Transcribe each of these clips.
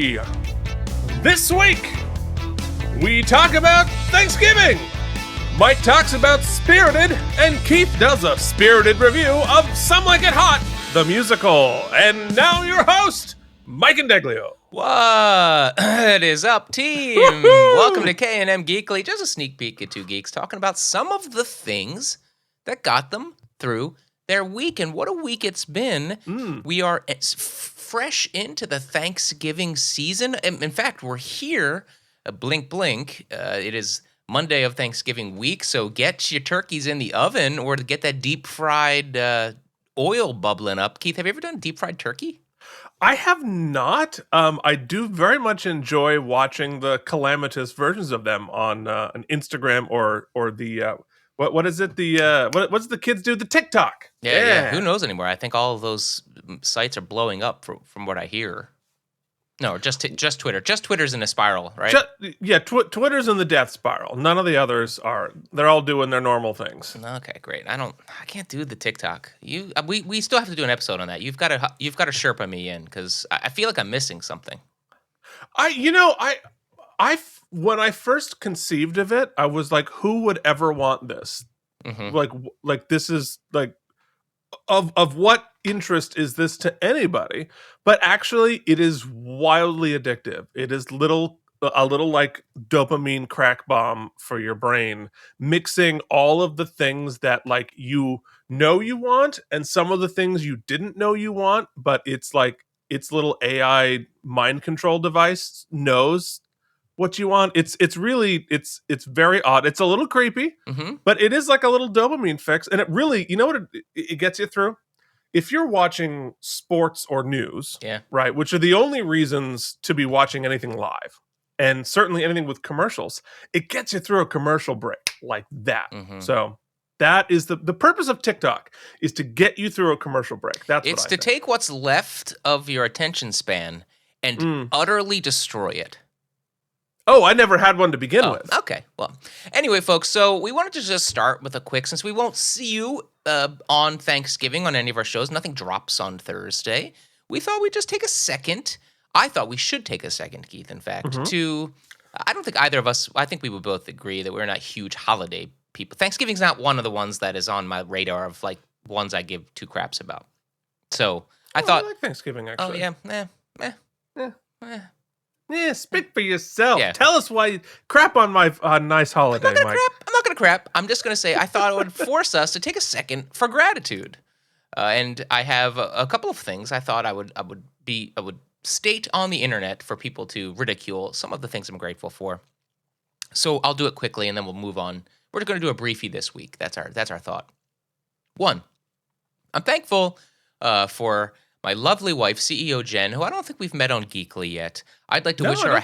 Geeky. This week, we talk about Thanksgiving. Mike talks about Spirited, and Keith does a spirited review of Some Like It Hot, the musical. And now your host, Mike and Deglio. What is up, team? Woo-hoo! Welcome to K&M Geekly. Just a sneak peek at two geeks talking about some of the things that got them through their week. And what a week it's been. We are fresh into the Thanksgiving season. In fact, we're here, blink, blink. It is Monday of Thanksgiving week, so get your turkeys in the oven or get that deep-fried oil bubbling up. Keith, have you ever done deep-fried turkey? I have not. I do very much enjoy watching the calamitous versions of them on an Instagram or the what is it? The what's the kids do? The TikTok. Yeah. Who knows anymore? I think all of those sites are blowing up from what I hear. No, just Twitter. Just Twitter's in a spiral, right? Twitter's in the death spiral. None of the others are. They're all doing their normal things. Okay, great. I can't do the TikTok. We still have to do an episode on that. You've got to Sherpa me in because I feel like I'm missing something. When I first conceived of it, I was like, who would ever want this? Mm-hmm. Like this is like of what interest is this to anybody? But actually, it is wildly addictive. It is a little like dopamine crack bomb for your brain, mixing all of the things that like you want and some of the things you didn't know you want, but it's like its little AI mind control device knows what you want. It's very odd. It's a little creepy, but it is like a little dopamine fix. And it really, you know what it gets you through? If you're watching sports or news, right, which are the only reasons to be watching anything live, and certainly anything with commercials, it gets you through a commercial break like that. So that is the purpose of TikTok, is to get you through a commercial break. It's to take what's left of your attention span and utterly destroy it. Oh, I never had one to begin with. Okay. Well, anyway, folks, so we wanted to just start with a quick, since we won't see you on Thanksgiving on any of our shows, nothing drops on Thursday, we thought we'd just take a second. I thought we should take a second, Keith, in fact, I don't think either of us, I think we would both agree that we're not huge holiday people. Thanksgiving's not one of the ones that is on my radar of, like, ones I give two craps about. So I thought... I like Thanksgiving, actually. Oh, yeah. Yeah, speak for yourself. Yeah. Tell us why you crap on my nice holiday, Mike. I'm not going to crap. I'm just going to say I thought it would force us to take a second for gratitude. And I have a couple of things I thought I would state on the internet for people to ridicule some of the things I'm grateful for. So I'll do it quickly and then we'll move on. We're going to do a briefie this week. That's our thought. 1, I'm thankful for my lovely wife, CEO Jen, who I don't think we've met on Geekly yet. I'd like to wish her a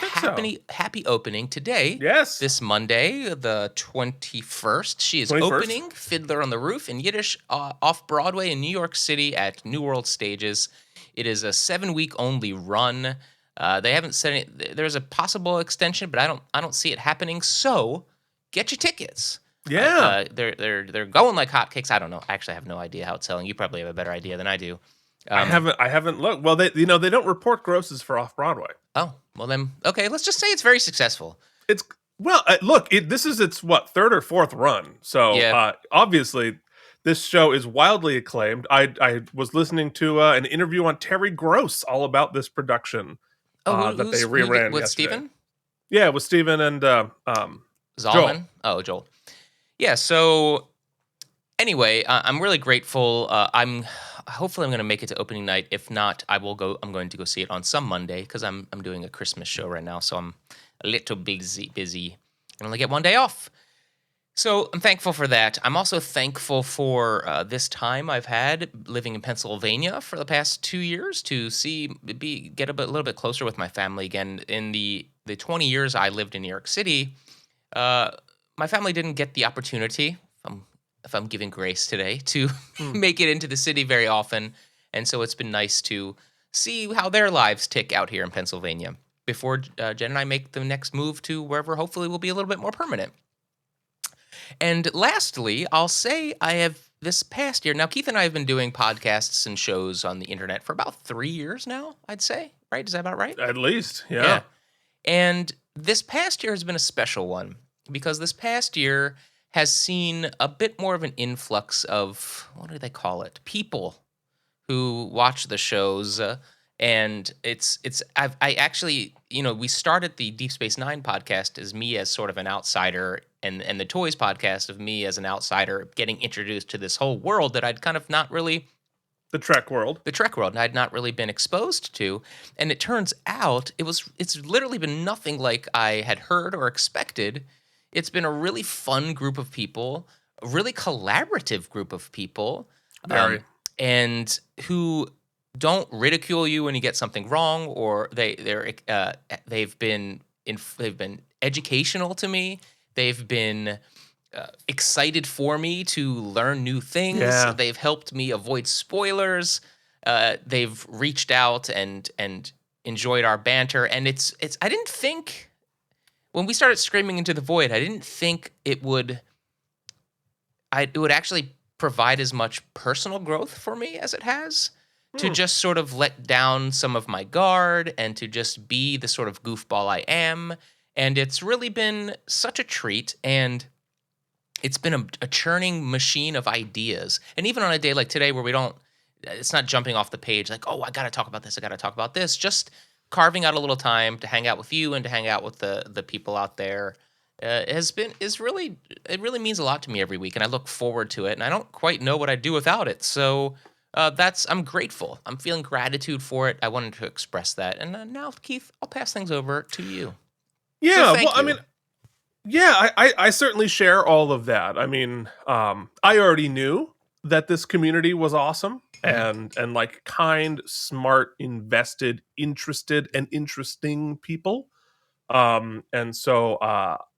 happy opening today. Yes. This Monday, the 21st. She is opening Fiddler on the Roof in Yiddish off Broadway in New York City at New World Stages. It is a 7-week only run. They haven't said it. There's a possible extension, but I don't see it happening. So get your tickets. Yeah. They're going like hotcakes. I don't know. Actually, I have no idea how it's selling. You probably have a better idea than I do. I haven't looked. Well, they don't report grosses for off Broadway. Oh, well then, okay. Let's just say it's very successful. This is its third or fourth run. So obviously, this show is wildly acclaimed. I was listening to an interview on Terry Gross all about this production that they reran with yesterday. Steven? Yeah, with Steven and Zalman. Joel. Oh, Joel. Yeah. So anyway, I'm really grateful. Hopefully I'm going to make it to opening night. If not, I'm going to go see it on some Monday because I'm doing a Christmas show right now, so I'm a little busy. I only get one day off. So I'm thankful for that. I'm also thankful for this time I've had living in Pennsylvania for the past 2 years to get a little bit closer with my family again. In the 20 years I lived in New York City, my family didn't get the opportunity, if I'm giving grace today, to make it into the city very often. And so it's been nice to see how their lives tick out here in Pennsylvania before Jen and I make the next move to wherever hopefully will be a little bit more permanent. And lastly, I'll say I have this past year, now Keith and I have been doing podcasts and shows on the internet for about 3 years now, I'd say. Right? Is that about right? At least, yeah. Yeah. And this past year has been a special one because this past year has seen a bit more of an influx of, what do they call it? People who watch the shows. And I actually, we started the Deep Space Nine podcast as me as sort of an outsider, and the Toys podcast of me as an outsider getting introduced to this whole world that I'd kind of not really, The Trek world. and I'd not really been exposed to. And it turns out it's literally been nothing like I had heard or expected. It's been a really fun group of people, a really collaborative group of people, Very. and who don't ridicule you when you get something wrong, or they've been educational to me. They've been excited for me to learn new things. Yeah. They've helped me avoid spoilers. They've reached out and enjoyed our banter. And it's I didn't think when we started screaming into the void, I didn't think it would actually provide as much personal growth for me as it has. To just sort of let down some of my guard and to just be the sort of goofball I am. And it's really been such a treat. And it's been a churning machine of ideas. And even on a day like today where it's not jumping off the page like, oh, I got to talk about this. Just carving out a little time to hang out with you and to hang out with the people out there it really means a lot to me every week. And I look forward to it. And I don't quite know what I'd do without it. So I'm grateful. I'm feeling gratitude for it. I wanted to express that. And now, Keith, I'll pass things over to you. Yeah, So thank you. I mean, yeah, I certainly share all of that. I mean, I already knew that this community was awesome and like kind, smart, invested, interested, and interesting people. And so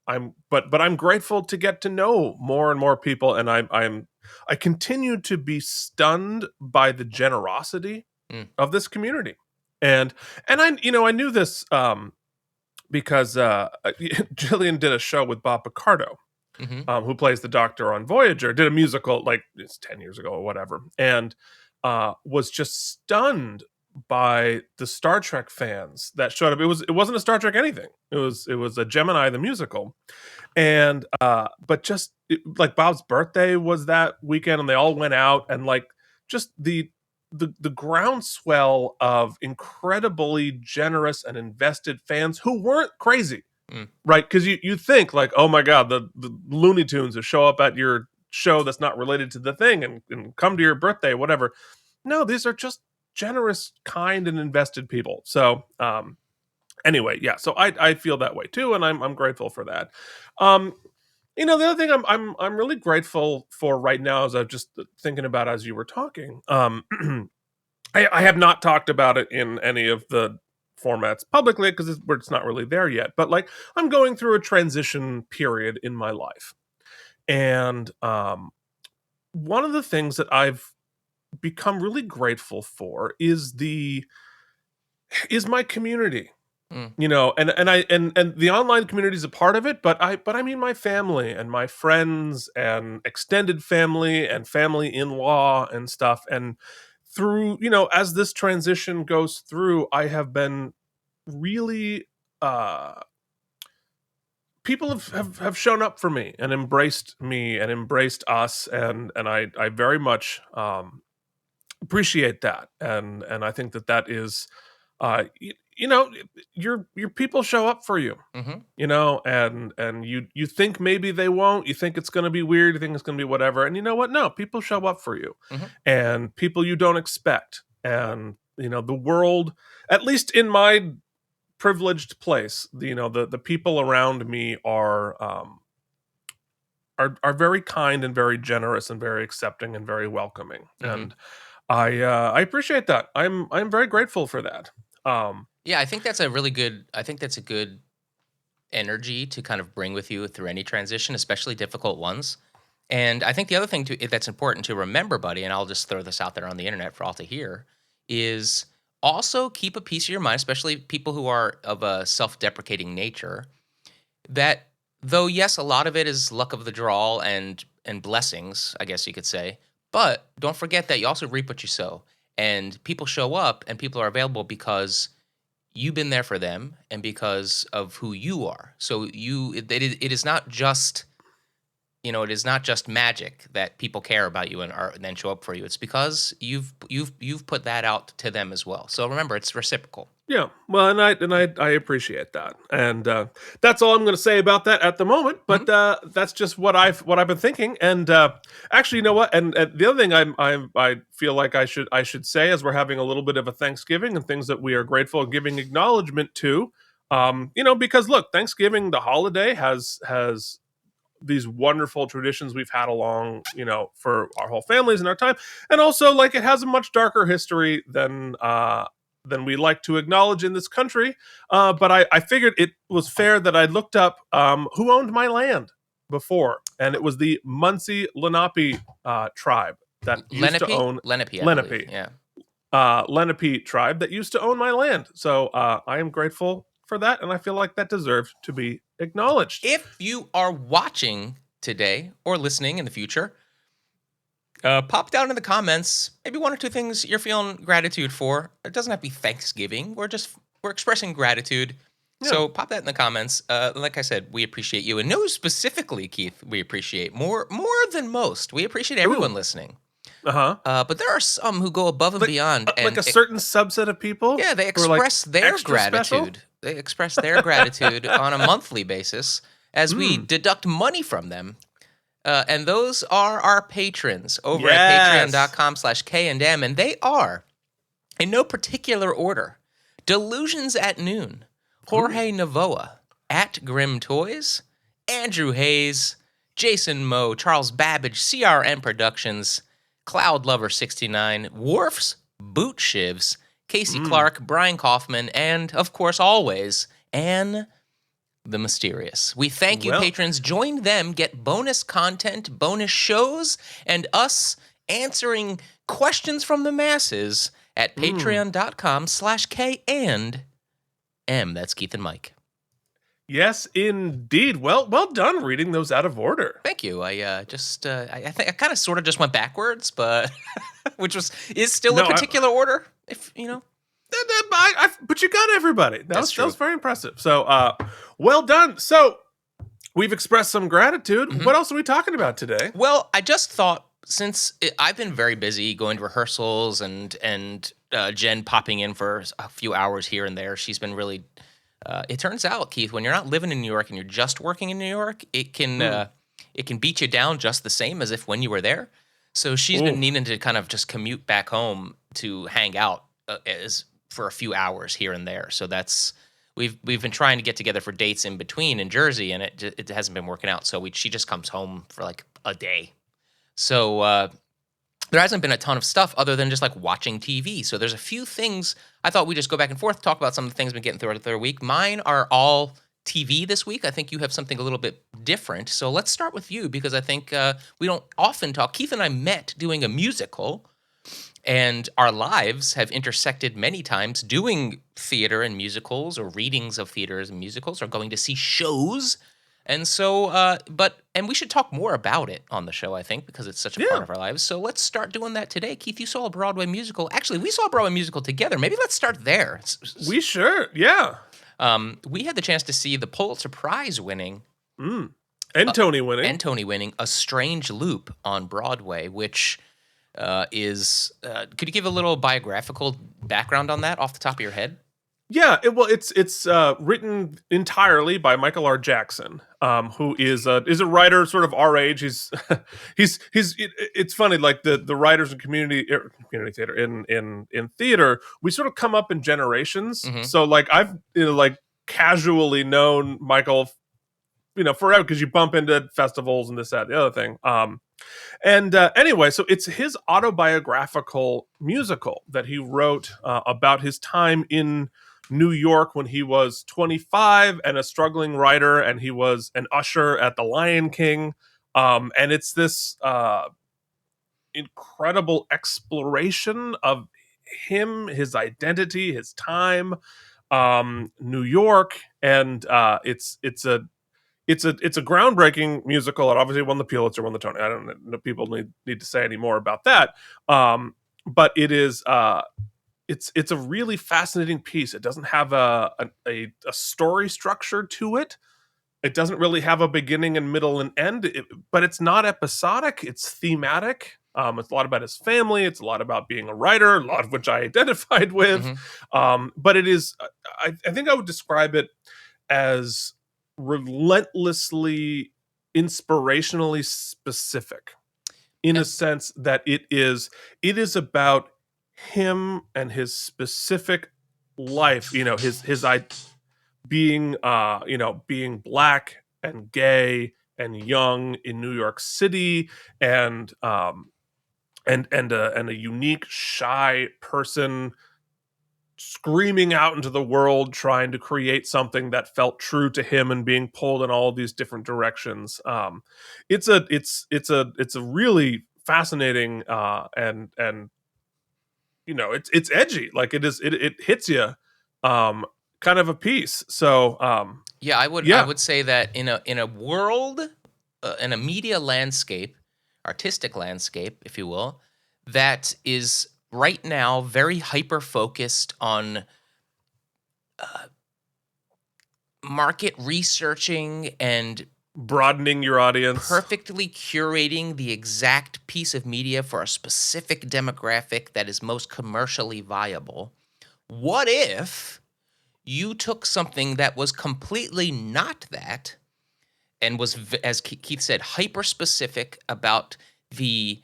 I'm grateful to get to know more and more people, and I continue to be stunned by the generosity of this community. And I knew this because Jillian did a show with Bob Picardo, who plays the Doctor on Voyager, did a musical like it's 10 years ago or whatever, and was just stunned by the Star Trek fans that showed up. It wasn't a Star Trek anything. It was a Gemini the musical, and but just like Bob's birthday was that weekend, and they all went out, and like just the groundswell of incredibly generous and invested fans who weren't crazy, right? Because you think like, oh my god, the Looney Tunes who show up at your show that's not related to the thing and come to your birthday, whatever. No, these are just generous, kind, and invested people. So anyway, yeah, so I feel that way too, and I'm grateful for that. The other thing I'm really grateful for right now, as I'm just thinking about as you were talking, I have not talked about it in any of the formats publicly because it's not really there yet. But like, I'm going through a transition period in my life, and one of the things that I've become really grateful for is my community. And the online community is a part of it, but I mean my family and my friends and extended family and family in-law and stuff. And through, as this transition goes through, I have been really people have shown up for me and embraced us, and I very much appreciate that, and I think that is your people show up for you, and you think maybe they won't, you think it's going to be weird, you think it's going to be whatever, and you know what, no, people show up for you, and people you don't expect, and the world, at least in my privileged place, the people around me are very kind and very generous and very accepting and very welcoming, and I appreciate that. I'm very grateful for that. Yeah, I think that's a good energy to kind of bring with you through any transition, especially difficult ones. And I think the other thing that's important to remember, buddy, and I'll just throw this out there on the internet for all to hear, is also keep a piece of your mind, especially people who are of a self-deprecating nature, that though, yes, a lot of it is luck of the draw and blessings, I guess you could say, But don't forget that you also reap what you sow. And people show up and people are available because you've been there for them and because of who you are. So it is not just, it is not just magic that people care about you and then show up for you. It's because you've put that out to them as well. So remember, it's reciprocal. Yeah, well, and I appreciate that, and that's all I'm going to say about that at the moment. But that's just what I've been thinking. And actually, you know what? And the other thing I feel like I should say, as we're having a little bit of a Thanksgiving and things that we are grateful and giving acknowledgement to, because look, Thanksgiving, the holiday, has these wonderful traditions we've had along, for our whole families and our time, and also like it has a much darker history than we like to acknowledge in this country. But I figured it was fair that I looked up who owned my land before, and it was the Muncie Lenape tribe that used to own Lenape, yeah. Lenape tribe that used to own my land. So I am grateful for that, and I feel like that deserves to be acknowledged. If you are watching today or listening in the future, pop down in the comments maybe one or two things you're feeling gratitude for. It doesn't have to be Thanksgiving. We're expressing gratitude. Yeah. So pop that in the comments. Like I said, we appreciate you. And no, specifically, Keith, we appreciate more than most. We appreciate everyone listening. But there are some who go above and beyond. And like a certain subset of people? Yeah, they express their gratitude. Special? They express their gratitude on a monthly basis as we deduct money from them. And those are our patrons over at patreon.com/K&M. And they are, in no particular order, Delusions at Noon, Jorge Navoa, at Grim Toys, Andrew Hayes, Jason Moe, Charles Babbage, CRN Productions, Cloud Lover 69, Worf's Boot Shivs, Casey Clark, Brian Kaufman, and, of course, always, Anne the Mysterious. We thank you, patrons. Join them, get bonus content, bonus shows, and us answering questions from the masses at patreon.com/K&M. That's Keith and Mike. Yes, indeed. Well done reading those out of order. Thank you. I think I kind of sort of just went backwards, but which is still in particular order, if you know. But you got everybody. That was very impressive. So, well done. So, we've expressed some gratitude. What else are we talking about today? Well, I just thought, since I've been very busy going to rehearsals and Jen popping in for a few hours here and there, she's been really. It turns out, Keith, when you're not living in New York and you're just working in New York, it can beat you down just the same as if when you were there. So she's been needing to kind of just commute back home to hang out for a few hours here and there. So we've been trying to get together for dates in between in Jersey, and it hasn't been working out. So she just comes home for like a day. So there hasn't been a ton of stuff other than just like watching TV. So there's a few things I thought we'd just go back and forth, talk about some of the things we've been getting throughout the week. Mine are all TV this week. I think you have something a little bit different. So let's start with you, because I think we don't often talk. Keith and I met doing a musical, and our lives have intersected many times doing theater and musicals, or readings of theaters and musicals, or going to see shows. And so, and we should talk more about it on the show, I think, because it's such a part of our lives. So let's start doing that today. Keith, you saw a Broadway musical. Actually, we saw a Broadway musical together. Maybe let's start there. We sure, yeah. We had the chance to see the Pulitzer Prize winning. And Tony winning. A Strange Loop on Broadway, which is, could you give a little biographical background on that off the top of your head? Yeah, it's written entirely by Michael R. Jackson, who is a writer sort of our age. He's it's funny, like the writers in community theater in theater, we sort of come up in generations. So like I've like casually known Michael, forever, because you bump into festivals and this, that, the other thing. Anyway, so it's his autobiographical musical that he wrote about his time in New York when he was 25 and a struggling writer, and he was an usher at the Lion King. And it's this incredible exploration of him, his identity, his time, New York, and it's a it's a groundbreaking musical. It obviously won the Pulitzer, won the Tony. I don't know people need to say any more about that. But it is it's a really fascinating piece. It doesn't have a story structure to it. It doesn't really have a beginning and middle and end, but it's not episodic. It's thematic. It's a lot about his family. It's a lot about being a writer, a lot of which I identified with. But it is, I think I would describe it as relentlessly inspirationally specific in a sense that it is about him and his specific life, his being being black and gay and young in New York City, and a unique shy person screaming out into the world trying to create something that felt true to him and being pulled in all these different directions. It's a really fascinating and it's edgy. Like it hits you kind of a piece. So I would say that in a world, in a media landscape, artistic landscape, if you will, that is right now very hyper focused on market researching and broadening your audience, perfectly curating the exact piece of media for a specific demographic that is most commercially viable. What if you took something that was completely not that and was, as Keith said, hyper specific about the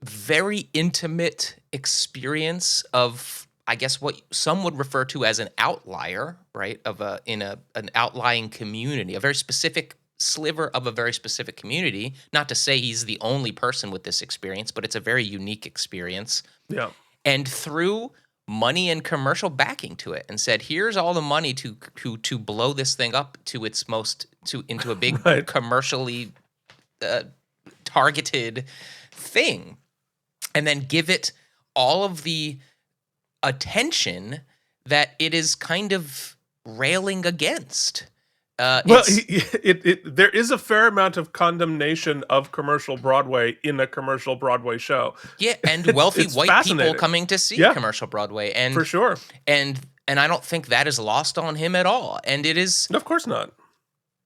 very intimate experience of, I guess, what some would refer to as an outlier, right? An outlying community, a very specific sliver of a very specific community. Not to say he's the only person with this experience, but it's a very unique experience. Yeah. And through money and commercial backing to it, and said, "Here's all the money to blow this thing up to its into a big right. commercially targeted thing, and then give it all of the attention that it is kind of railing against." Well, there is a fair amount of condemnation of commercial Broadway in a commercial Broadway show. Yeah, and wealthy white people coming to see commercial Broadway, and for sure, and I don't think that is lost on him at all. And it is, of course not,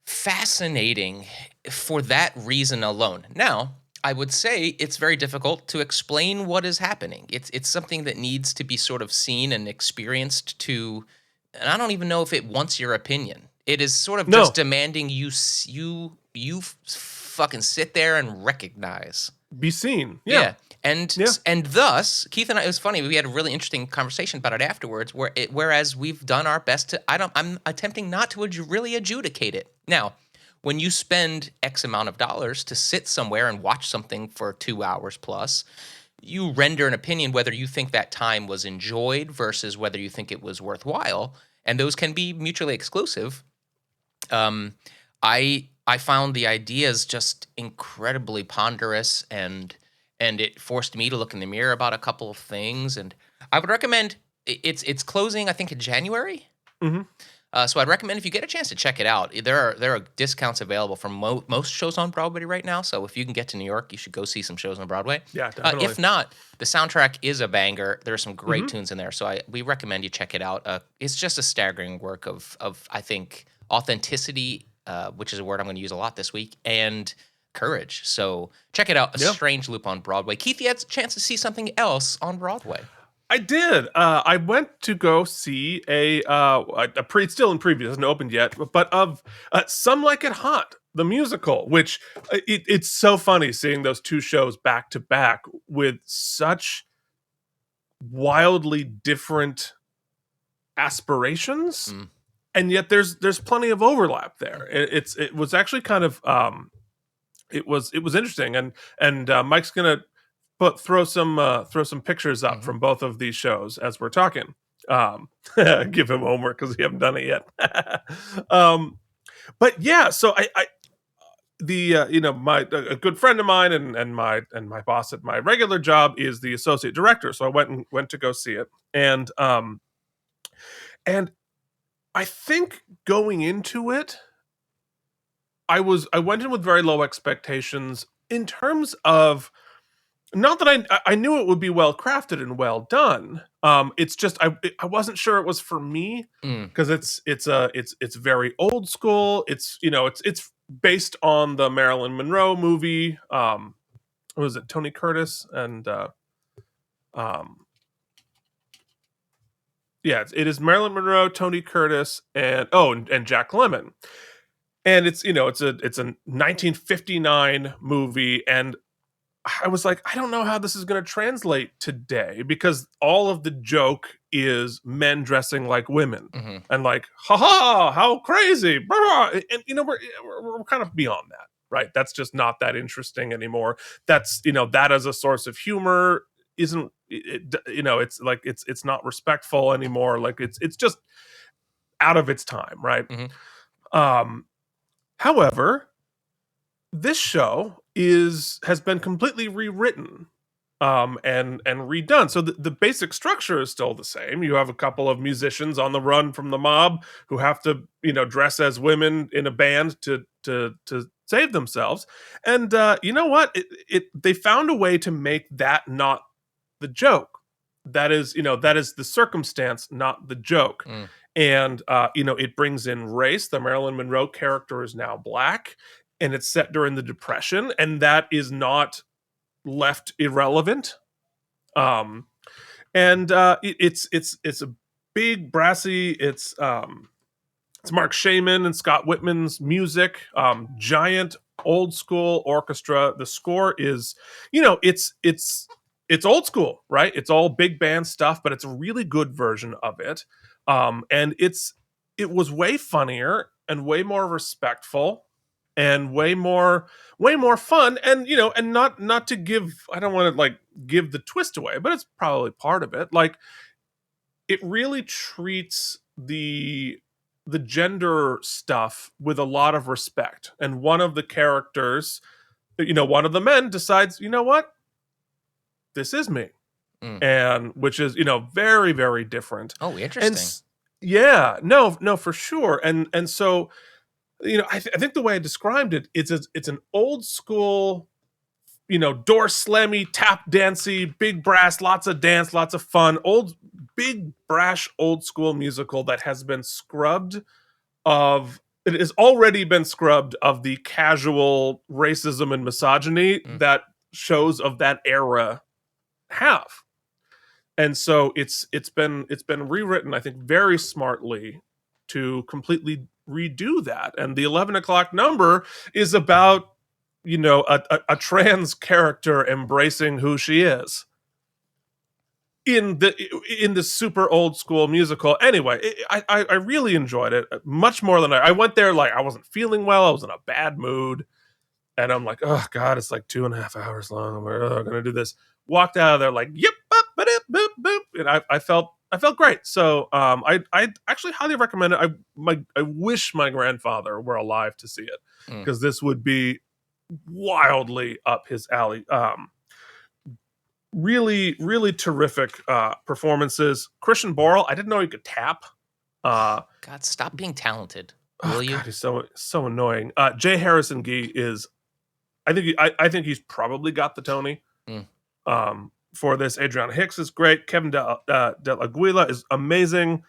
fascinating for that reason alone. Now, I would say it's very difficult to explain what is happening. It's something that needs to be sort of seen and experienced to, and I don't even know if it wants your opinion. It is sort of just demanding you fucking sit there and recognize. Be seen. Yeah. And thus, Keith and I, it was funny, we had a really interesting conversation about it afterwards, whereas we've done our best to, I'm attempting not to really adjudicate it. Now, when you spend X amount of dollars to sit somewhere and watch something for 2 hours plus, you render an opinion whether you think that time was enjoyed versus whether you think it was worthwhile, and those can be mutually exclusive. I found the ideas just incredibly ponderous, and it forced me to look in the mirror about a couple of things. And I would recommend it's closing, I think, in January. Mm-hmm. So I'd recommend, if you get a chance to check it out, there are discounts available for most shows on Broadway right now. So if you can get to New York, you should go see some shows on Broadway. Yeah, definitely. If not, the soundtrack is a banger. There are some great tunes in there. So we recommend you check it out. It's just a staggering work of I think, authenticity, which is a word I'm going to use a lot this week, and courage. So check it out. A Strange Loop on Broadway. Keith, you had a chance to see something else on Broadway. I did. I went to go see still in preview, hasn't opened yet, but of Some Like It Hot, the musical, which it's so funny seeing those two shows back to back with such wildly different aspirations. And yet there's plenty of overlap there. It was actually kind of it was interesting, and Mike's gonna throw some pictures up from both of these shows as we're talking. Give him homework because we haven't done it yet. But yeah, so a good friend of mine and my boss at my regular job is the associate director, so I went to go see it, and I think going into it, I went in with very low expectations in terms of, not that I knew it would be well crafted and well done. It's just I wasn't sure it was for me, because it's very old school. It's based on the Marilyn Monroe movie. What was it, Tony Curtis and um yeah, it is Marilyn Monroe, Tony Curtis, and Jack Lemmon. And it's a 1959 movie, and I was like, I don't know how this is going to translate today, because all of the joke is men dressing like women, and like, haha, how crazy, blah, blah. And we're kind of beyond that, right? That's just not that interesting anymore. That's that as a source of humor isn't it's like it's not respectful anymore. Like it's just out of its time, right? Um, However, this show has been completely rewritten, and redone. So the basic structure is still the same. You have a couple of musicians on the run from the mob who have to dress as women in a band to save themselves. And you know what? They found a way to make that not the joke. That is the circumstance, not the joke. And it brings in race. The Marilyn Monroe character is now black, and it's set during the Depression, and that is not left irrelevant. And it's a big brassy. It's Mark Shaman and Scott Whitman's music. Giant old school orchestra. The score is, it's old school, right? It's all big band stuff, but it's a really good version of it. And it was way funnier and way more respectful and way more fun. And and not to give, I don't want to like give the twist away, but it's probably part of it. Like, it really treats the gender stuff with a lot of respect. And one of the characters, one of the men decides, you know what, this is me. And which is very, very different. Oh, interesting. And yeah, no, for sure. And so I think the way I described it, it's an old school, door slammy, tap dancey, big brass, lots of dance, lots of fun, big brash old school musical that has been scrubbed of it has already been scrubbed of the casual racism and misogyny that shows of that era have. And so it's been rewritten, I think, very smartly to completely redo that. And the 11 o'clock number is about a trans character embracing who she is in the super old school musical. Anyway, I really enjoyed it much more than I went there like I wasn't feeling well. I was in a bad mood, and I'm like, oh god, it's like 2.5 hours long. I'm gonna do this. Walked out of there like, yep, boop, boop, boop, and I felt great. So I actually highly recommend it. I wish my grandfather were alive to see it, because this would be wildly up his alley. Really, really terrific performances. Christian Borle, I didn't know he could tap. God, stop being talented, will you? God, he's so annoying. J. Harrison Ghee is, I think he's probably got the Tony. For this. Adriana Hicks is great. Kevin de la Guila is amazing.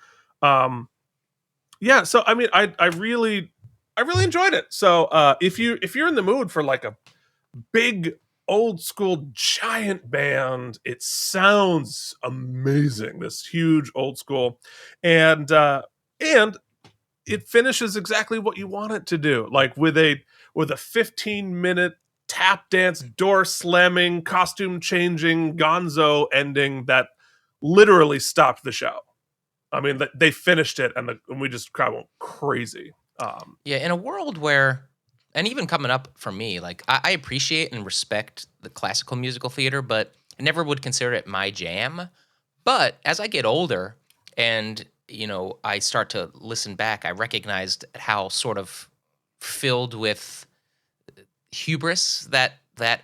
Yeah, so I mean, I really enjoyed it. So if you're in the mood for like a big old school giant band, it sounds amazing. This huge old school, and it finishes exactly what you want it to do, like with a 15-minute tap dance, door slamming, costume changing, gonzo ending that literally stopped the show. I mean, they finished it, and we just crowd went crazy. Yeah, in a world where, and even coming up for me, like I appreciate and respect the classical musical theater, but I never would consider it my jam. But as I get older and I start to listen back, I recognized how sort of filled with hubris that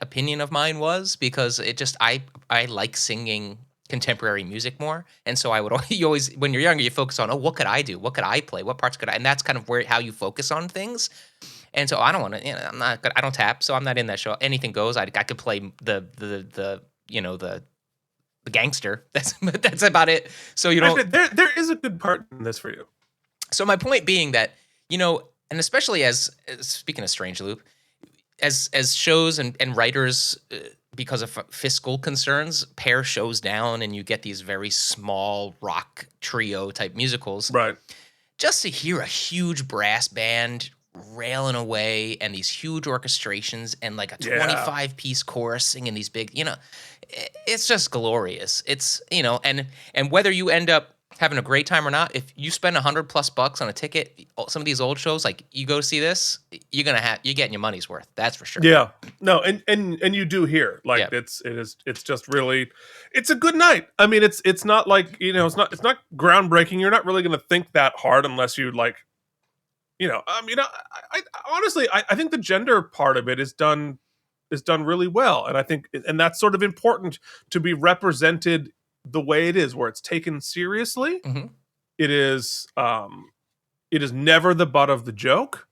opinion of mine was, because it just I like singing contemporary music more, and so I would you always, when you're younger, you focus on, oh, what could I do, what could I play, what parts could I, and that's kind of how you focus on things. And so I don't want to. I'm not. I don't tap, so I'm not in that show. Anything goes. I could play the gangster. That's about it. So you don't. There is a good part in this for you. So my point being that, and especially as speaking of Strange Loop, as shows and writers, because of fiscal concerns, pare shows down and you get these very small rock trio type musicals. Right. Just to hear a huge brass band railing away and these huge orchestrations and like a 25-piece chorus singing these big, it's just glorious. It's, and whether you end up having a great time or not, if you spend $100+ on a ticket, some of these old shows, like you go see this, you're getting your money's worth. That's for sure. Yeah. No, and you do hear like it's just really, it's a good night. I mean, it's not like, it's not groundbreaking. You're not really going to think that hard unless you like, I honestly, I think the gender part of it is done really well. And I think, and that's sort of important to be represented the way it is, where it's taken seriously. Mm-hmm. It is never the butt of the joke,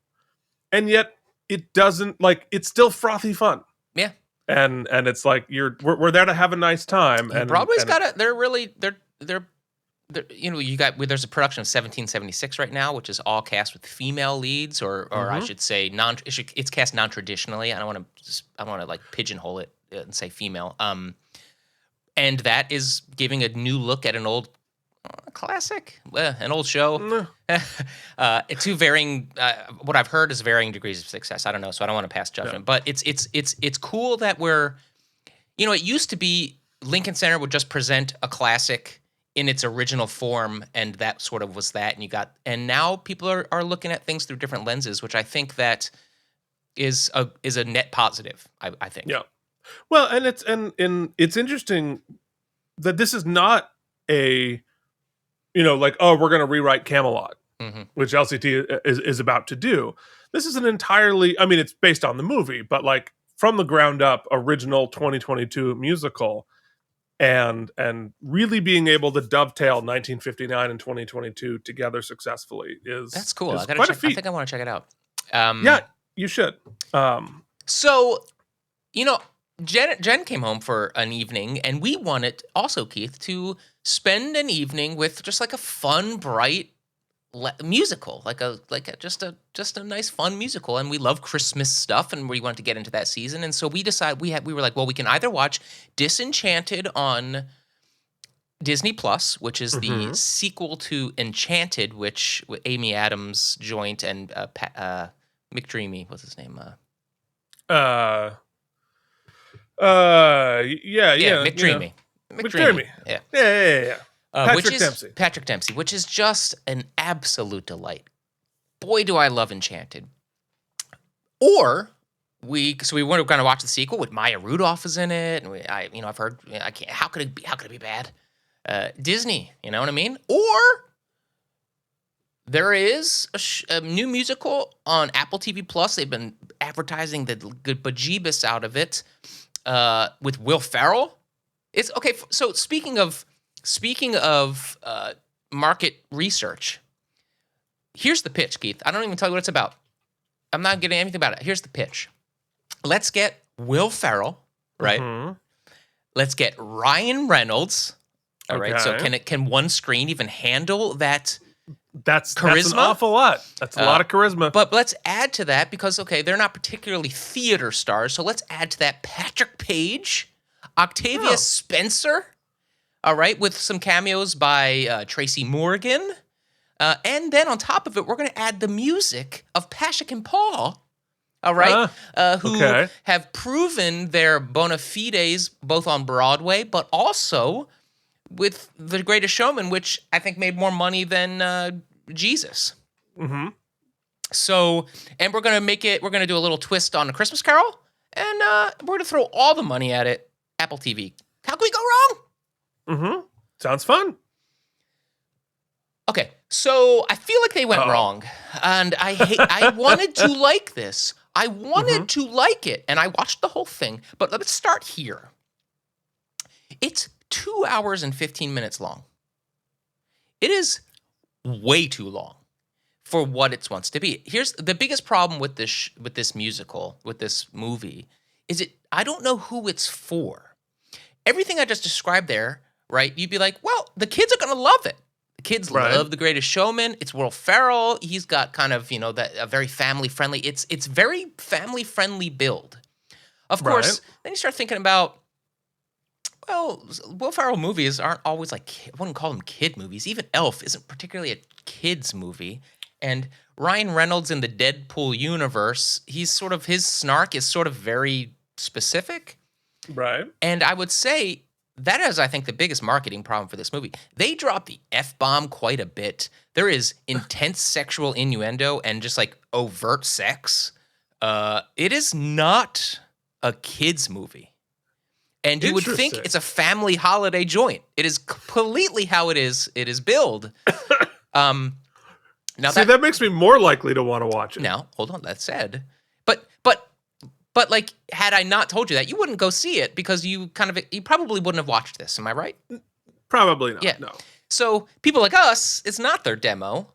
and yet it doesn't, like, it's still frothy fun. Yeah, and it's like we're there to have a nice time. And Broadway's got it. They're there's a production of 1776 right now, which is all cast with female leads, or I should say it's cast non-traditionally. I don't want to like pigeonhole it and say female. And that is giving a new look at an old classic, an old show. Two varying, what I've heard is varying degrees of success. I don't know, so I don't want to pass judgment. But it's cool that we're, it used to be Lincoln Center would just present a classic in its original form, and that sort of was that. And now people are looking at things through different lenses, which I think that is a net positive. I think. Yeah. Well, and it's interesting that this is not a, like, oh, we're going to rewrite Camelot, which LCT is about to do. This is an entirely, I mean, it's based on the movie, but like from the ground up, original 2022 musical, and really being able to dovetail 1959 and 2022 together successfully that's cool. I think I want to check it out. Yeah, you should. So, Jen came home for an evening, and we wanted also, Keith, to spend an evening with just like a fun, bright musical, just a nice, fun musical. And we love Christmas stuff, and we wanted to get into that season. And so we decided we were like, well, we can either watch Disenchanted on Disney Plus, which is the sequel to Enchanted, which with Amy Adams joint and McDreamy, what's his name? McDreamy. McDreamy. Yeah. Patrick Dempsey, which is just an absolute delight. Boy, do I love Enchanted. Or we were going to watch the sequel with Maya Rudolph is in it, and I've heard how could it be bad? Disney, you know what I mean? Or there is a new musical on Apple TV Plus. They've been advertising the good bejeebus out of it. With Will Ferrell. It's okay. So speaking of market research, here's the pitch, Keith. I don't even tell you what it's about. I'm not getting anything about it. Here's the pitch. Let's get Will Ferrell, right? Mm-hmm. Let's get Ryan Reynolds. All right. So can one screen even handle that? That's charisma? That's an awful lot. That's a lot of charisma. But let's add to that because, they're not particularly theater stars. So let's add to that Patrick Page, Octavia Spencer, all right, with some cameos by Tracy Morgan. And then on top of it, we're going to add the music of Pasek and Paul, all right, who have proven their bona fides both on Broadway, but also with The Greatest Showman, which I think made more money than Jesus. Mm-hmm. So, and we're going to do a little twist on A Christmas Carol, and we're going to throw all the money at it, Apple TV. How can we go wrong? Mm-hmm. Sounds fun. Okay, so I feel like they went wrong, and I wanted to like this. I wanted to like it, and I watched the whole thing, but let's start here. It's 2 hours and 15 minutes long. It is way too long for what it wants to be. Here's the biggest problem with this musical, with this movie, is I don't know who it's for. Everything I just described there, right? You'd be like, well, the kids are gonna love it. The kids love The Greatest Showman. It's Will Ferrell. He's got kind of, that a very family friendly. It's very family friendly build. Of course, then you start thinking about, well, Will Ferrell movies aren't always like, I wouldn't call them kid movies. Even Elf isn't particularly a kid's movie. And Ryan Reynolds in the Deadpool universe, his snark is sort of very specific. Right. And I would say that is, I think, the biggest marketing problem for this movie. They drop the F-bomb quite a bit. There is intense sexual innuendo and just like overt sex. It is not a kid's movie. And you would think it's a family holiday joint. It is completely how it is billed. Now that makes me more likely to want to watch it. Now, hold on. That said, but like, had I not told you that, you wouldn't go see it because you probably wouldn't have watched this. Am I right? Probably not. Yeah. No. So people like us, it's not their demo.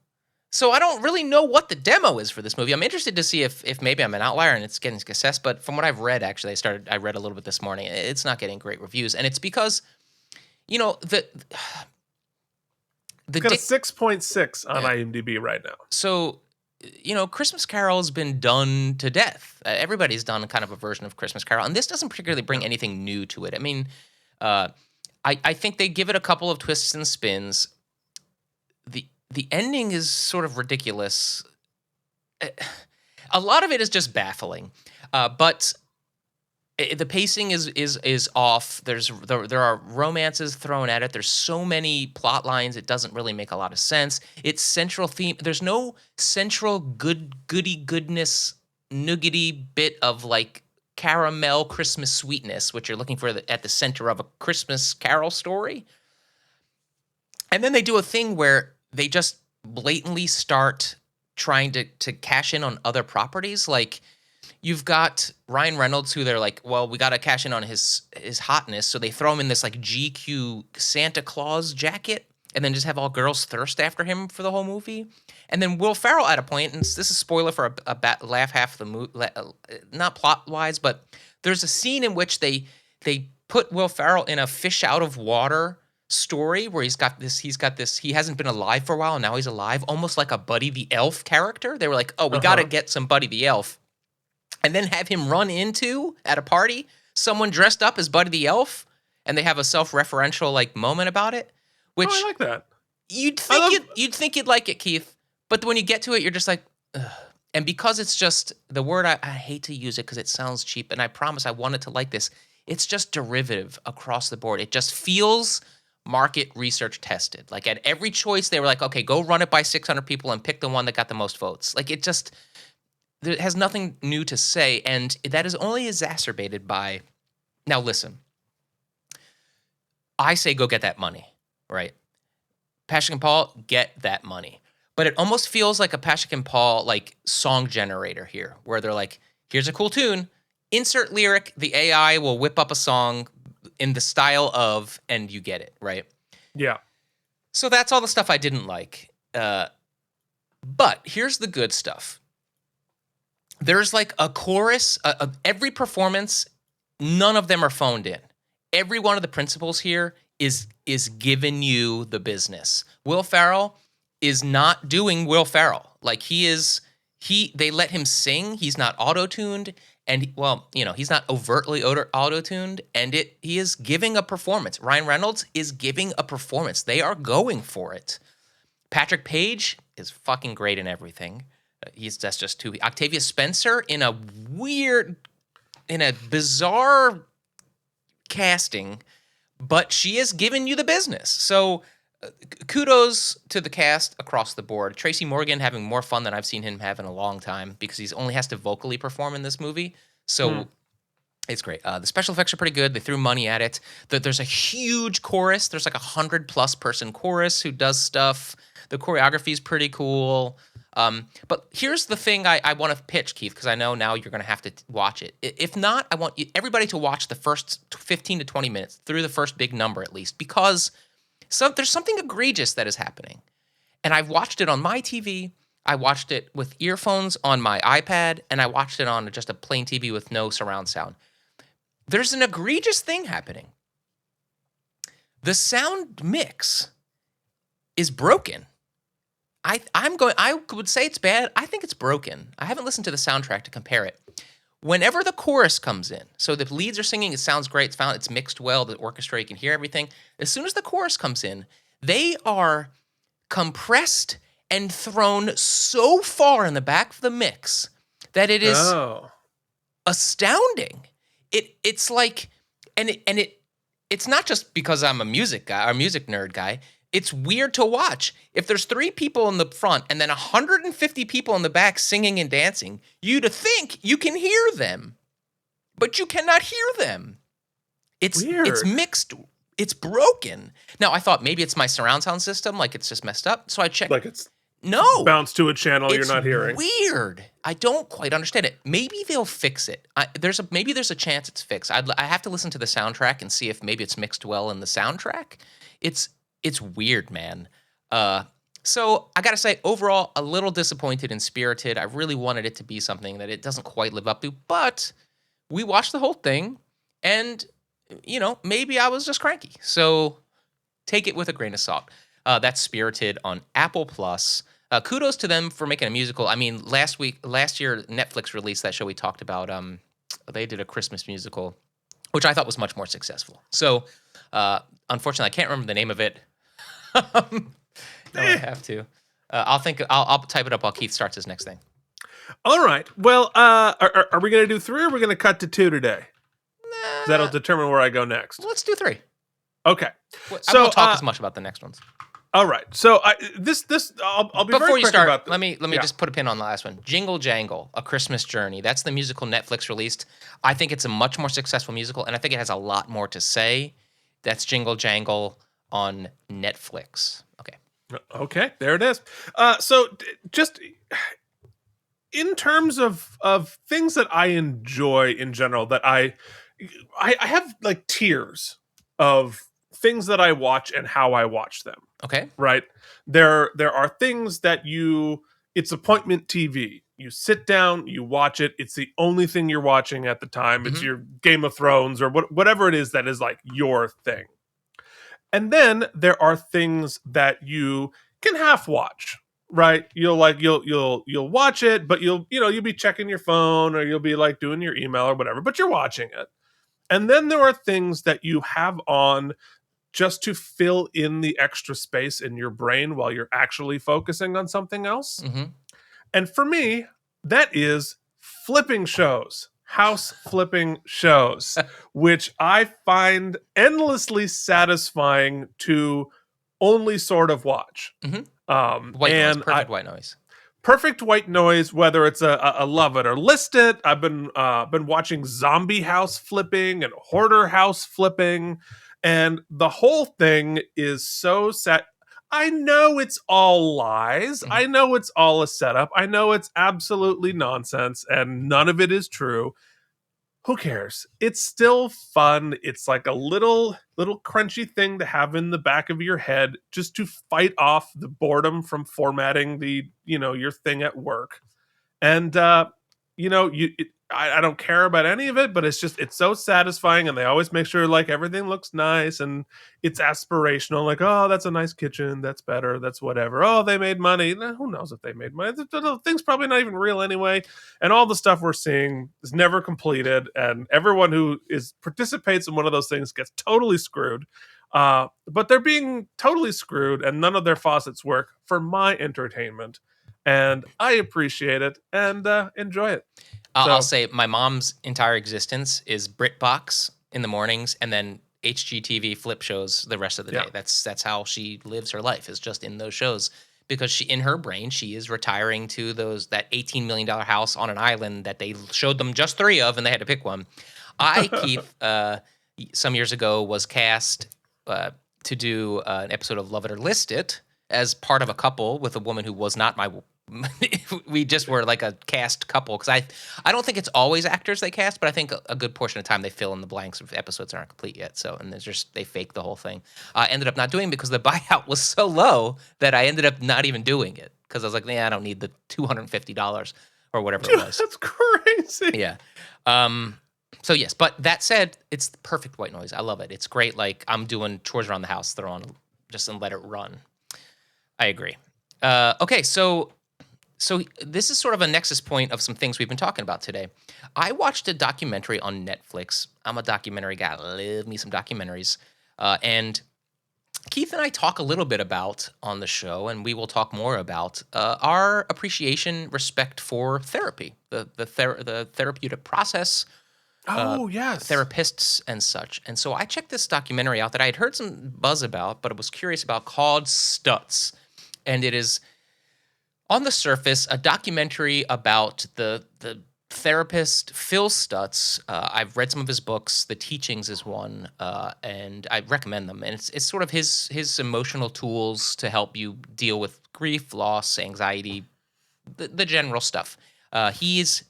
So I don't really know what the demo is for this movie. I'm interested to see if maybe I'm an outlier and it's getting success. But from what I've read, actually, I read a little bit this morning. It's not getting great reviews, and it's because, the got a 6.6 on IMDb right now. So, Christmas Carol has been done to death. Everybody's done kind of a version of Christmas Carol, and this doesn't particularly bring anything new to it. I mean, I think they give it a couple of twists and spins. The ending is sort of ridiculous. A lot of it is just baffling, but the pacing is off. There are romances thrown at it. There's so many plot lines. It doesn't really make a lot of sense. Its central theme. There's no central goodness nougaty bit of like caramel Christmas sweetness, which you're looking for at the center of a Christmas Carol story. And then they do a thing where they just blatantly start trying to cash in on other properties. Like, you've got Ryan Reynolds, who they're like, well, we got to cash in on his hotness. So they throw him in this like GQ Santa Claus jacket and then just have all girls thirst after him for the whole movie. And then Will Ferrell at a point, and this is a spoiler for a laugh half of the movie, not plot-wise, but there's a scene in which they put Will Ferrell in a fish out of water story where he hasn't been alive for a while, and now he's alive, almost like a Buddy the Elf character. They were like, oh, we got to get some Buddy the Elf. And then have him run into, at a party, someone dressed up as Buddy the Elf, and they have a self-referential like moment about it. Which I like that. You'd think you'd like it, Keith, but when you get to it, you're just like, ugh. And because it's just the word, I hate to use it because it sounds cheap, and I promise I wanted to like this. It's just derivative across the board. It just feels market research tested. Like, at every choice, they were like, okay, go run it by 600 people and pick the one that got the most votes. Like, it has nothing new to say, and that is only exacerbated by, now listen, I say go get that money, right? Patrick and Paul, get that money. But it almost feels like a Patrick and Paul like song generator here, where they're like, here's a cool tune, insert lyric, the AI will whip up a song in the style of, and you get it, right? Yeah. So that's all the stuff I didn't like. But here's the good stuff. There's like a chorus of every performance. None of them are phoned in. Every one of the principals here is giving you the business. Will Ferrell is not doing Will Ferrell. Like, they let him sing. He's not auto-tuned, and he's not overtly auto-tuned, and he is giving a performance. Ryan Reynolds is giving a performance. They are going for it. Patrick Page is fucking great in everything. That's just too. Octavia Spencer in a bizarre casting, but she is giving you the business. So kudos to the cast across the board. Tracy Morgan having more fun than I've seen him have in a long time because he only has to vocally perform in this movie. So it's great. The special effects are pretty good. They threw money at it. There's a huge chorus. There's like 100+ person chorus who does stuff. The choreography is pretty cool. But here's the thing I want to pitch, Keith, because I know now you're going to have to watch it. If not, I want everybody to watch the first 15 to 20 minutes through the first big number at least, because there's something egregious that is happening. And I've watched it on my TV. I watched it with earphones on my iPad, and I watched it on just a plain TV with no surround sound. There's an egregious thing happening. The sound mix is broken. I would say it's bad. I think it's broken. I haven't listened to the soundtrack to compare it. Whenever the chorus comes in, so the leads are singing, it sounds great, it's mixed well, the orchestra, you can hear everything. As soon as the chorus comes in, they are compressed and thrown so far in the back of the mix that it is astounding. It's like, it's not just because I'm a music guy or music nerd guy. It's weird to watch. If there's 3 people in the front and then 150 people in the back singing and dancing, you'd think you can hear them, but you cannot hear them. It's mixed. It's broken. Now, I thought maybe it's my surround sound system, like it's just messed up. So I checked. Like it's bounced to a channel you're not hearing. Weird. I don't quite understand it. Maybe they'll fix it. Maybe there's a chance it's fixed. I have to listen to the soundtrack and see if maybe it's mixed well in the soundtrack. It's weird, man. So I gotta say, overall, a little disappointed in Spirited. I really wanted it to be something that it doesn't quite live up to, but we watched the whole thing, and, maybe I was just cranky. So take it with a grain of salt. That's Spirited on Apple Plus. Kudos to them for making a musical. I mean, last year, Netflix released that show we talked about. They did a Christmas musical, which I thought was much more successful. So, unfortunately, I can't remember the name of it. No, I have to. I'll type it up while Keith starts his next thing. All right. Well, are we going to do 3 or are we going to cut to 2 today? That'll determine where I go next. Let's do 3. Okay. I won't talk as much about the next ones. All right. So I'll be Before very you quick start, about this. let me just put a pin on the last one. Jingle Jangle: A Christmas Journey. That's the musical Netflix released. I think it's a much more successful musical, and I think it has a lot more to say. That's Jingle Jangle on Netflix. Okay, there it is. So just in terms of things that I enjoy in general, that I have like tiers of things that I watch and how I watch them. Okay. Right. There are things that it's appointment TV. You sit down, you watch it. It's the only thing you're watching at the time. It's your Game of Thrones or whatever it is that is like your thing. And then there are things that you can half watch, right? You'll watch it, but you'll be checking your phone or you'll be like doing your email or whatever, but you're watching it. And then there are things that you have on just to fill in the extra space in your brain while you're actually focusing on something else. Mm-hmm. And for me, that is flipping shows. House flipping shows, which I find endlessly satisfying to only sort of watch. Mm-hmm. Perfect white noise. Perfect white noise, whether it's a love it or list it. I've been watching zombie house flipping and hoarder house flipping, and the whole thing is so set. I know it's all lies. I know it's all a setup. I know it's absolutely nonsense and none of it is true. Who cares? It's still fun. It's like a little crunchy thing to have in the back of your head just to fight off the boredom from formatting your thing at work. And I don't care about any of it, but it's so satisfying, and they always make sure like everything looks nice and it's aspirational. Like, oh, that's a nice kitchen. That's better. That's whatever. Oh, they made money. Who knows if they made money? The thing's probably not even real anyway. And all the stuff we're seeing is never completed, and everyone who participates in one of those things gets totally screwed. But they're being totally screwed, and none of their faucets work for my entertainment. And I appreciate it and enjoy it. I'll say my mom's entire existence is BritBox in the mornings and then HGTV flip shows the rest of the day. That's how she lives her life, is just in those shows, because in her brain she is retiring to that $18 million house on an island that they showed them just 3 of and they had to pick one. Keith, some years ago was cast to do an episode of Love It or List It as part of a couple with a woman who was not my we just were like a cast couple, because I don't think it's always actors they cast, but I think a good portion of the time they fill in the blanks if episodes aren't complete yet. So, and they fake the whole thing. I ended up not doing it because the buyout was so low that I ended up not even doing it. because I was like, yeah, I don't need the $250 or whatever it was. That's crazy. Yeah. So yes, but that said, it's the perfect white noise. I love it. It's great. Like I'm doing chores around the house, throw on just and let it run. I agree. Okay, so this is sort of a nexus point of some things we've been talking about today. I watched a documentary on Netflix. I'm a documentary guy. I love me some documentaries. And Keith and I talk a little bit about on the show, and we will talk more about our appreciation, respect for therapy, the therapeutic process, Yes. therapists and such. And so I checked this documentary out that I had heard some buzz about, but I was curious about, called Stutz. And it is, on the surface, a documentary about the therapist Phil Stutz. I've read some of his books. The Teachings is one, and I recommend them. And it's sort of his emotional tools to help you deal with grief, loss, anxiety, the general stuff. He's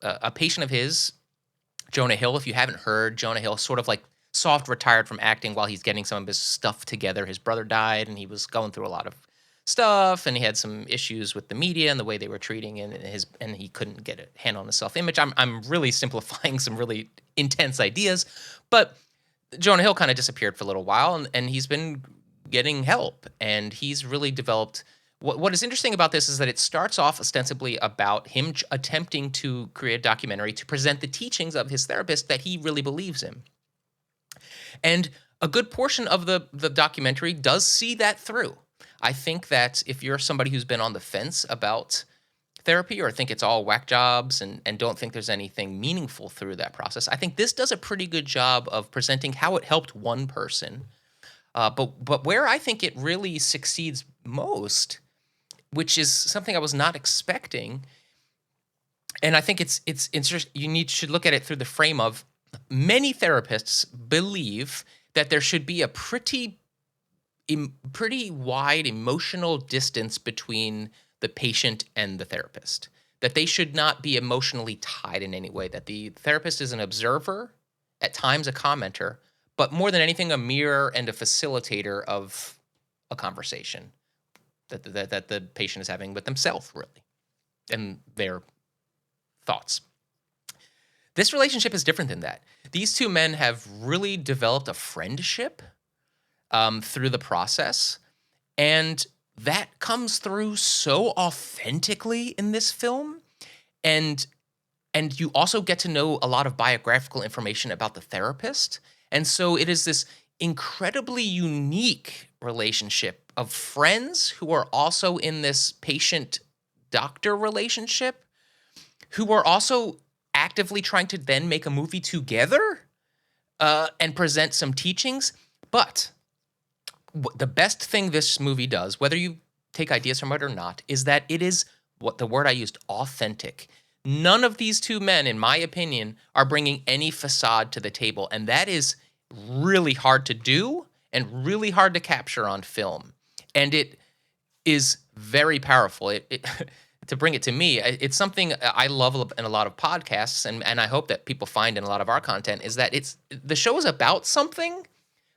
a patient of his, Jonah Hill. If you haven't heard, Jonah Hill sort of like soft retired from acting while he's getting some of his stuff together. His brother died, and he was going through a lot of stuff, and he had some issues with the media and the way they were treating and he couldn't get a handle on his self-image. I'm really simplifying some really intense ideas, but Jonah Hill kind of disappeared for a little while, and he's been getting help, and he's really developed. What is interesting about this is that it starts off ostensibly about him attempting to create a documentary to present the teachings of his therapist that he really believes in. And a good portion of the documentary does see that through. I think that if you're somebody who's been on the fence about therapy or think it's all whack jobs and don't think there's anything meaningful through that process, I think this does a pretty good job of presenting how it helped one person. But where I think it really succeeds most, which is something I was not expecting, and I think it's should look at it through the frame of many therapists believe that there should be a pretty wide emotional distance between the patient and the therapist, that they should not be emotionally tied in any way, that the therapist is an observer, at times a commenter, but more than anything, a mirror and a facilitator of a conversation that the patient is having with themselves, really, and their thoughts. This relationship is different than that. These two men have really developed a friendship through the process, and that comes through so authentically in this film. And you also get to know a lot of biographical information about the therapist. And so it is this incredibly unique relationship of friends who are also in this patient-doctor relationship, who are also actively trying to then make a movie together and present some teachings. But the best thing this movie does, whether you take ideas from it or not, is that it is, what the word I used, authentic. None of these two men, in my opinion, are bringing any facade to the table, and that is really hard to do and really hard to capture on film. And it is very powerful. To bring it to me, it's something I love in a lot of podcasts, and I hope that people find in a lot of our content, is that the show is about something,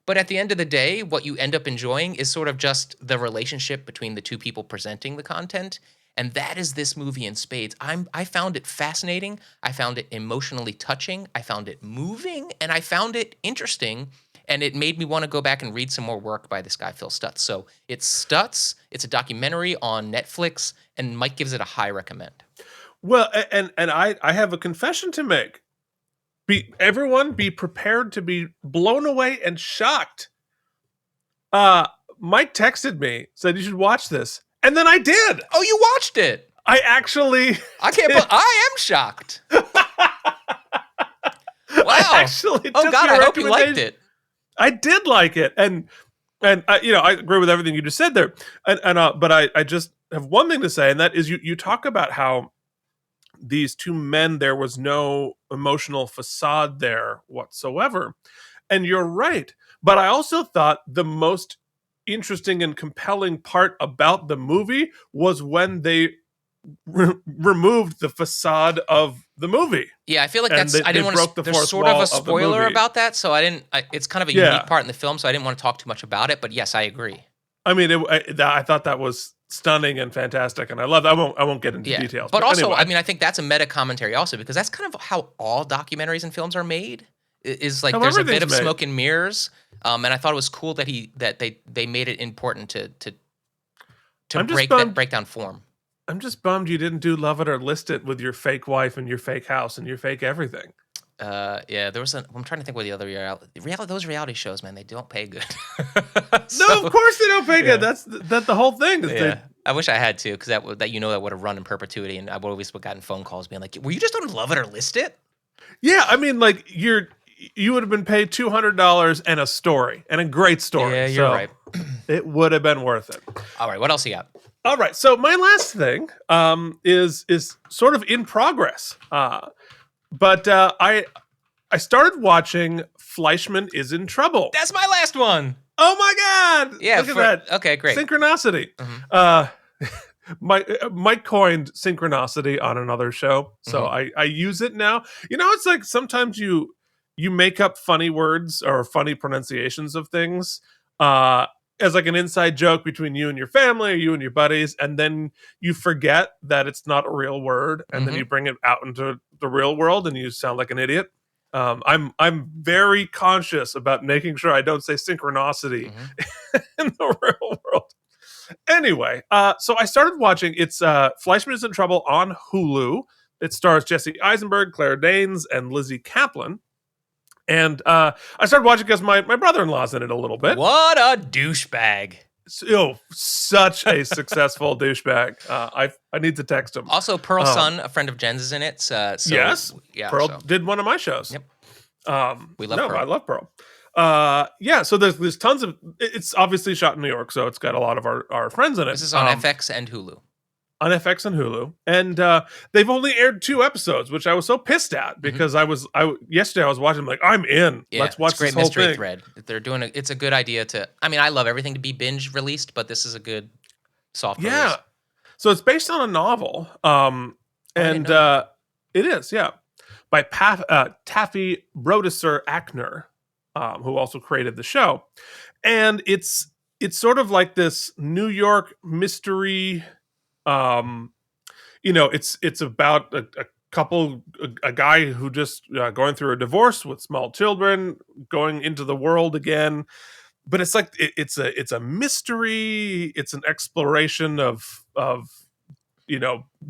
but at the end of the day, what you end up enjoying is sort of just the relationship between the two people presenting the content. And that is this movie in spades. I found it fascinating. I found it emotionally touching. I found it moving, and I found it interesting. And it made me want to go back and read some more work by this guy, Phil Stutz. So it's Stutz. It's a documentary on Netflix, and Mike gives it a high recommend. Well, and I have a confession to make. Everyone be prepared to be blown away and shocked. Mike texted me, said you should watch this. And then I did. Oh, you watched it? I actually I can't believe I am shocked. Wow. I actually oh God, I hope you liked it. I did like it. And I agree with everything you just said there. But I just have one thing to say, and that is you talk about how these two men, there was no emotional facade there whatsoever. And you're right. But I also thought the most interesting and compelling part about the movie was when they removed the facade of the movie. Yeah, I feel like that's. I didn't want to. There's sort of a spoiler about that, so I didn't. It's kind of a unique part in the film, so I didn't want to talk too much about it. But yes, I agree. I mean, I thought that was stunning and fantastic, and I love. I won't get into details, but also, anyway. I mean, I think that's a meta commentary also, because that's kind of how all documentaries and films are made. Is like there's a bit of smoke and mirrors, and I thought it was cool that they made it important to break down form. I'm just bummed you didn't do Love It or List It with your fake wife and your fake house and your fake everything. Yeah, there was I'm trying to think what the other those reality shows, man, they don't pay good. No, of course they don't pay good. That's the whole thing. I wish I had to, because that would have run in perpetuity, and I would always gotten phone calls being like, "Were you just on Love It or List It?" Yeah, I mean, like you would have been paid $200 and a story, and a great story. Yeah, you're right. It would have been worth it. All right, what else you got? All right, so my last thing is sort of in progress, but I started watching Fleischman is in Trouble. That's my last one. Oh my God! Yeah, look at that. Okay, great. Synchronicity. Mike coined synchronicity on another show, so I use it now. You know, it's like sometimes you make up funny words or funny pronunciations of things as like an inside joke between you and your family or you and your buddies, and then you forget that it's not a real word, and then you bring it out into the real world and you sound like an idiot. I'm very conscious about making sure I don't say synchronicity in the real world. Anyway, so I started watching. It's Fleischman is in Trouble on Hulu. It stars Jesse Eisenberg, Claire Danes, and Lizzie Kaplan. And I started watching because my brother-in-law's in it a little bit. What a douchebag. Such a successful douchebag. I need to text him. Also, Pearl's son, a friend of Jen's, is in it. Yes. Yeah, Pearl did one of my shows. Yep. We love Pearl. I love Pearl. So there's tons of. It's obviously shot in New York, so it's got a lot of our friends in it. This is on FX and Hulu. On FX and Hulu, and they've only aired 2 episodes, which I was so pissed at because yesterday I was watching. I'm like, I'm in. Yeah, let's watch this whole thing. Great mystery thread. They're doing it's a good idea to. I mean, I love everything to be binge released, but this is a good soft release. Yeah. So it's based on a novel, and it is, by Taffy Brodesser Ackner, who also created the show, and it's sort of like this New York mystery. It's about a couple, a guy who just going through a divorce with small children, going into the world again. But it's like it's a mystery. It's an exploration of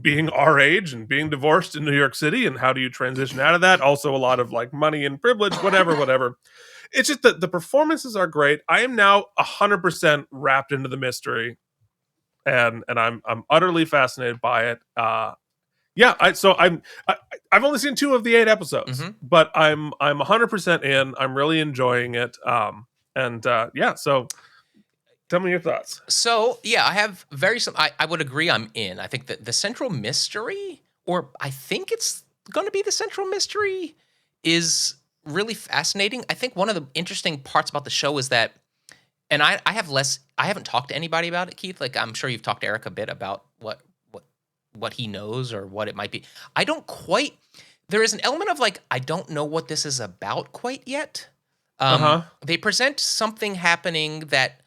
being our age and being divorced in New York City, and how do you transition out of that? Also, a lot of like money and privilege, whatever. It's just that the performances are great. I am now 100% wrapped into the mystery. And I'm utterly fascinated by it. I've only seen 2 of the 8 episodes, but I'm 100% in. I'm really enjoying it. So tell me your thoughts. So I have I would agree. I'm in. I think that the central mystery, or I think it's going to be the central mystery, is really fascinating. I think one of the interesting parts about the show is that. And I haven't talked to anybody about it, Keith. Like, I'm sure you've talked to Eric a bit about what he knows or what it might be. I don't quite. There is an element of like, I don't know what this is about quite yet. They present something happening that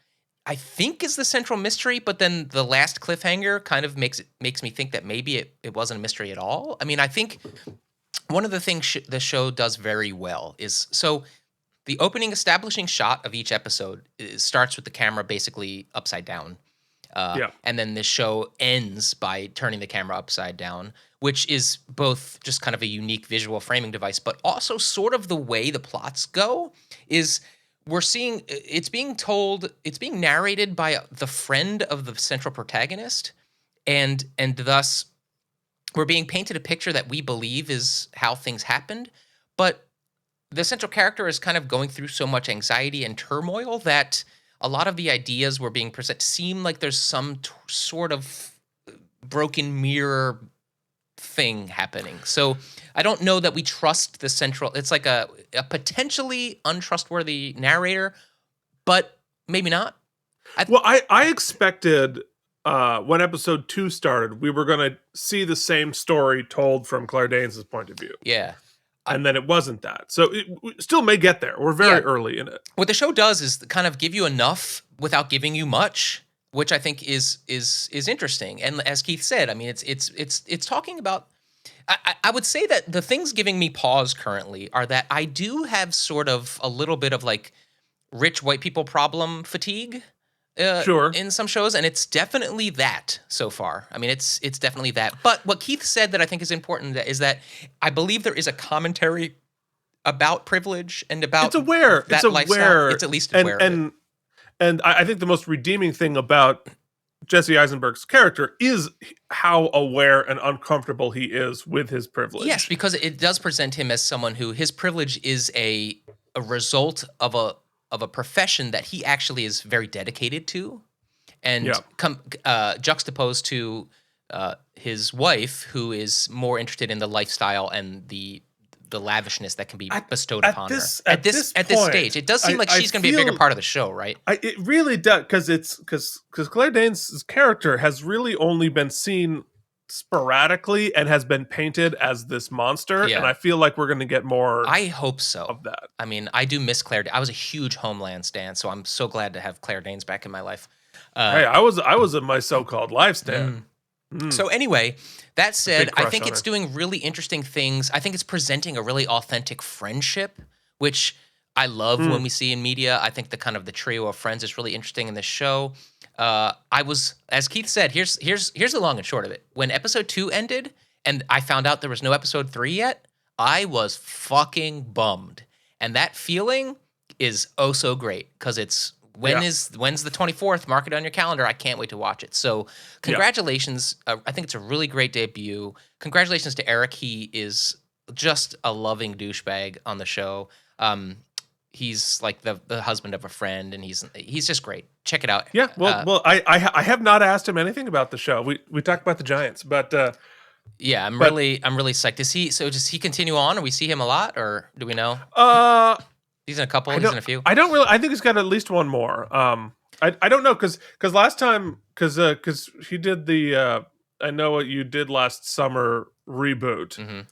I think is the central mystery, but then the last cliffhanger kind of makes me think that maybe it wasn't a mystery at all. I mean, I think one of the things the show does very well is the opening establishing shot of each episode starts with the camera basically upside down. And then this show ends by turning the camera upside down, which is both just kind of a unique visual framing device, but also sort of the way the plots go is we're seeing it's being narrated by the friend of the central protagonist. And thus we're being painted a picture that we believe is how things happened. But the central character is kind of going through so much anxiety and turmoil that a lot of the ideas we're being presented seem like there's some sort of broken mirror thing happening. So I don't know that we trust the central. It's like a potentially untrustworthy narrator, but maybe not. I expected when episode 2 started, we were going to see the same story told from Claire Danes' point of view. Yeah. And then it wasn't that. So we still may get there. We're very early in it. What the show does is kind of give you enough without giving you much. which I think is interesting. And as Keith said, I mean, it's talking about. I would say that the things giving me pause currently are that I do have sort of a little bit of like rich white people problem fatigue. Sure. In some shows, and it's definitely that so far. I mean, it's definitely that. But what Keith said that I think is important is that I believe there is a commentary about privilege and about it's aware. That it's lifestyle. Aware. It's at least aware of it. And I think the most redeeming thing about Jesse Eisenberg's character is how aware and uncomfortable he is with his privilege. Yes, because it does present him as someone who his privilege is a result of a profession that he actually is very dedicated to, and juxtaposed to his wife, who is more interested in the lifestyle and the lavishness that can be bestowed upon her. At this stage, it does seem like she's going to be a bigger part of the show, right? It really does, because Claire Danes' character has really only been seen sporadically and has been painted as this monster, and I feel like we're going to get more. I hope so. Of that. I mean, I do miss Claire. I was a huge Homeland stan, so I'm so glad to have Claire Danes back in my life. Hey, I was in my so-called life stan. So anyway, that said, I think it's doing really interesting things. I think it's presenting a really authentic friendship, which I love when we see in media. I think the trio of friends is really interesting in this show. As Keith said, here's the long and short of it. When episode 2 ended and I found out there was no episode 3 yet, I was fucking bummed. And that feeling is oh so great, because it's when's the 24th? Mark it on your calendar. I can't wait to watch it. So congratulations. I think it's a really great debut. Congratulations to Eric. He is just a loving douchebag on the show. He's like the husband of a friend, and he's just great. Check it out. Yeah. Well, I have not asked him anything about the show. We talked about the Giants, but I'm really psyched. Does he continue on, or we see him a lot, or do we know? He's in a couple. He's in a few. I don't really. I think he's got at least one more. I don't know, because last time, because he did the I Know What You Did Last Summer reboot.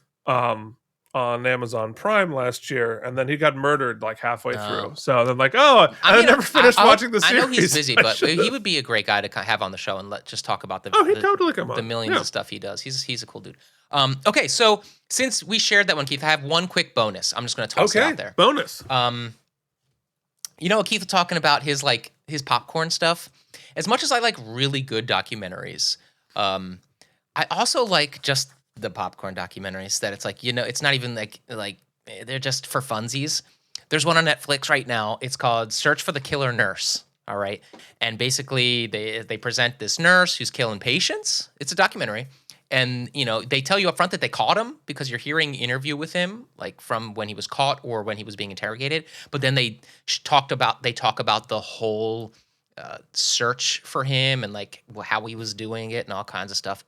On Amazon Prime last year, and then he got murdered like halfway through. So then I never finished watching the series. I know he's busy, but he would be a great guy to have on the show and just talk about he'd totally come on. The millions of stuff he does. He's a cool dude. Okay, so since we shared that one, Keith, I have one quick bonus. I'm just going to toss it out there. Bonus. You know, Keith was talking about his popcorn stuff. As much as I like really good documentaries, I also like just the popcorn documentaries that it's like, it's not even like they're just for funsies. There's one on Netflix right now. It's called Search for the Killer Nurse. All right. And basically they present this nurse who's killing patients. It's a documentary. And, they tell you up front that they caught him, because you're hearing an interview with him, like from when he was caught or when he was being interrogated. But then they talk about the whole search for him and like how he was doing it and all kinds of stuff.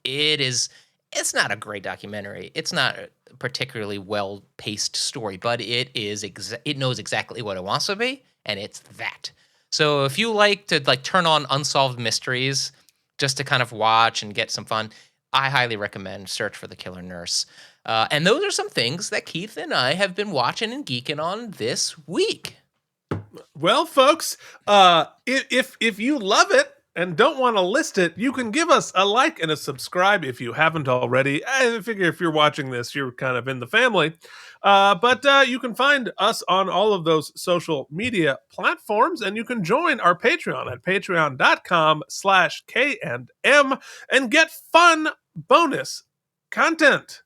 It's not a great documentary. It's not a particularly well-paced story, but it knows exactly what it wants to be, and it's that. So if you like to turn on unsolved mysteries just to kind of watch and get some fun, I highly recommend Search for the Killer Nurse. And those are some things that Keith and I have been watching and geeking on this week. Well, folks, if you love it and don't want to list it, you can give us a like and a subscribe if you haven't already. I figure if you're watching this, you're kind of in the family. But you can find us on all of those social media platforms, and you can join our Patreon at patreon.com/KM and get fun bonus content.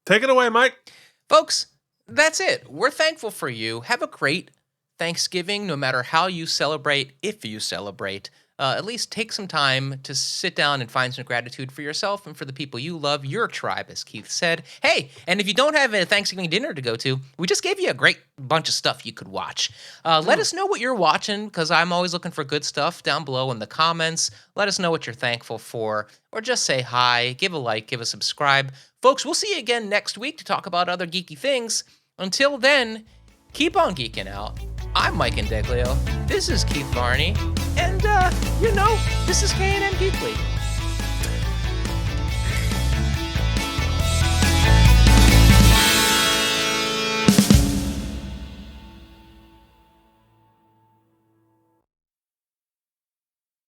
Take it away, Mike. Folks, that's it. We're thankful for you. Have a great Thanksgiving, no matter how you celebrate, if you celebrate. At least take some time to sit down and find some gratitude for yourself and for the people you love, your tribe, as Keith said. Hey, and if you don't have a Thanksgiving dinner to go to, we just gave you a great bunch of stuff you could watch. Let us know what you're watching, because I'm always looking for good stuff down below in the comments. Let us know what you're thankful for, or just say hi, give a like, give a subscribe. Folks, we'll see you again next week to talk about other geeky things. Until then, keep on geeking out. I'm Mike Indeglio. This is Keith Varney. And, this is K&M Geekly.